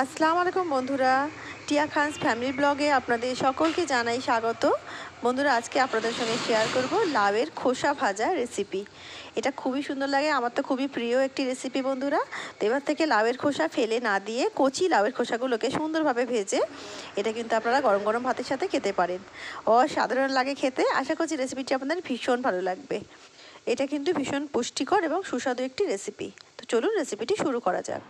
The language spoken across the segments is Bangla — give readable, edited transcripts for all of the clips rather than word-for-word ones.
আসসালামু আলাইকুম বন্ধুরা, টিয়া খানস ফ্যামিলি ব্লগে আপনাদের সকলকে জানাই স্বাগত। বন্ধুরা, আজকে আপনাদের সঙ্গে শেয়ার করব লাউয়ের খোসা ভাজা রেসিপি। এটা খুবই সুন্দর লাগে, আমার তো খুবই প্রিয় একটি রেসিপি বন্ধুরা। তো এবার থেকে লাউয়ের খোসা ফেলে না দিয়ে কচি লাউয়ের খোসাগুলোকে সুন্দরভাবে ভেজে এটা কিন্তু আপনারা গরম গরম ভাতের সাথে খেতে পারেন। অসাধারণ লাগে খেতে। আশা করছি রেসিপিটি আপনাদের ভীষণ ভালো লাগবে। এটা কিন্তু ভীষণ পুষ্টিকর এবং সুস্বাদু একটি রেসিপি। তো চলুন রেসিপিটি শুরু করা যাক।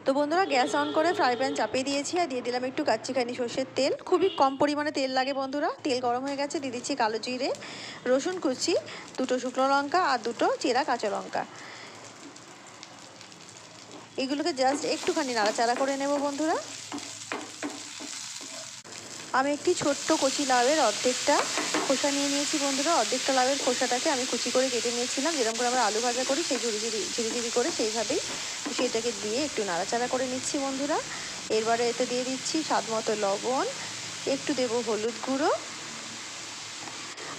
তো বন্ধুরা, গ্যাস অন করে ফ্রাই প্যান চাপিয়ে দিয়েছি আর দিয়ে দিলাম একটু কাচ্চিখানি সর্ষের তেল। খুবই কম পরিমাণে তেল লাগে বন্ধুরা। তেল গরম হয়ে গেছে, দিয়ে দিচ্ছি কালো জিরে, রসুন কুচি, দুটো শুকনো লঙ্কা আর দুটো চেরা কাঁচা লঙ্কা। এগুলোকে জাস্ট একটুখানি নাড়াচাড়া করে নেব বন্ধুরা। আমি একটি ছোট্ট কচি লাউয়ের অর্ধেকটা খোসা নিয়ে নিয়েছি বন্ধুরা। অর্ধেকটা লাউয়ের খোসাটাকে আমি কুচি করে কেটে নিয়েছিলাম, যেরকম করে আমরা আলু ভাজা করি সেই ঝিরি করে সেইভাবেই সেটাকে দিয়ে একটু নাড়াচাড়া করে নিচ্ছি বন্ধুরা। এরপরে এতে দিয়ে দিচ্ছি স্বাদ মতো লবণ, একটু দেবো হলুদ গুঁড়ো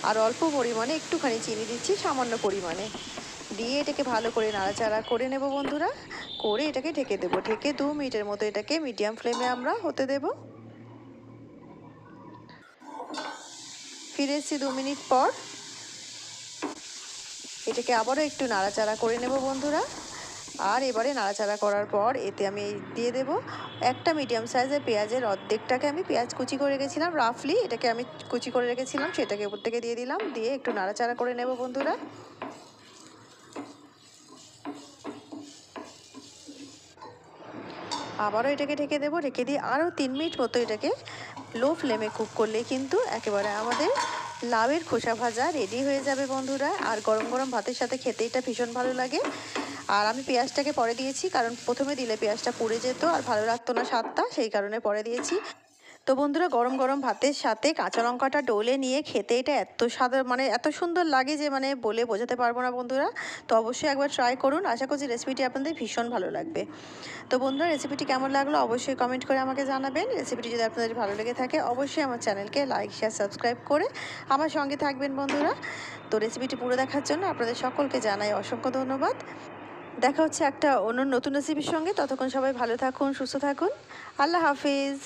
আর অল্প পরিমাণে একটুখানি চিনি দিচ্ছি সামান্য পরিমাণে। দিয়ে এটাকে ভালো করে নাড়াচাড়া করে নেব বন্ধুরা। করে এটাকে ঢেকে দেবো। ঢেকে 2 মিনিটের মতো এটাকে মিডিয়াম ফ্লেমে আমরা হতে দেবো। ফিরে এসেছি 2 মিনিট পর। এটাকে আবারও একটু নাড়াচাড়া করে নেব বন্ধুরা। আর এবারে নাড়াচাড়া করার পর এতে আমি দিয়ে দেব একটা মিডিয়াম সাইজের পেঁয়াজের অর্ধেকটাকে আমি পেঁয়াজ কুচি করে রেখেছিলাম রাফলি, এটাকে আমি কুচি করে রেখেছিলাম, সেটাকে উপর থেকে দিয়ে দিলাম। দিয়ে একটু নাড়াচাড়া করে নেব বন্ধুরা। আবারও এটাকে ঢেকে দেবো। ঢেকে দিয়ে আরও 3 মিনিট মতো এটাকে লো ফ্লেমে কুক করলেই কিন্তু একেবারে আমাদের লাউয়ের খোসা ভাজা রেডি হয়ে যাবে বন্ধুরা। আর গরম গরম ভাতের সাথে খেতে এটা ভীষণ ভালো লাগে। আর আমি পেঁয়াজটাকে পরে দিয়েছি, কারণ প্রথমে দিলে পেঁয়াজটা পুড়ে যেত আর ভালো লাগতো না স্বাদটা, সেই কারণে পরে দিয়েছি। তো বন্ধুরা, গরম গরম ভাতের সাথে কাঁচা লঙ্কাটা ডলে নিয়ে খেতে এটা এত স্বাদ, মানে এত সুন্দর লাগে যে মানে বলে বোঝাতে পারবো না বন্ধুরা। তো অবশ্যই একবার ট্রাই করুন। আশা করছি রেসিপিটি আপনাদের ভীষণ ভালো লাগবে। তো বন্ধুরা, রেসিপিটি কেমন লাগলো অবশ্যই কমেন্ট করে আমাকে জানাবেন। রেসিপিটি যদি আপনাদের ভালো লেগে থাকে অবশ্যই আমার চ্যানেলকে লাইক শেয়ার সাবস্ক্রাইব করে আমার সঙ্গে থাকবেন বন্ধুরা। তো রেসিপিটি পুরো দেখার জন্য আপনাদের সকলকে জানাই অসংখ্য ধন্যবাদ। দেখা হচ্ছে একটা অন্য নতুন রেসিপির সঙ্গে। ততক্ষণ সবাই ভালো থাকুন, সুস্থ থাকুন। আল্লাহ হাফিজ।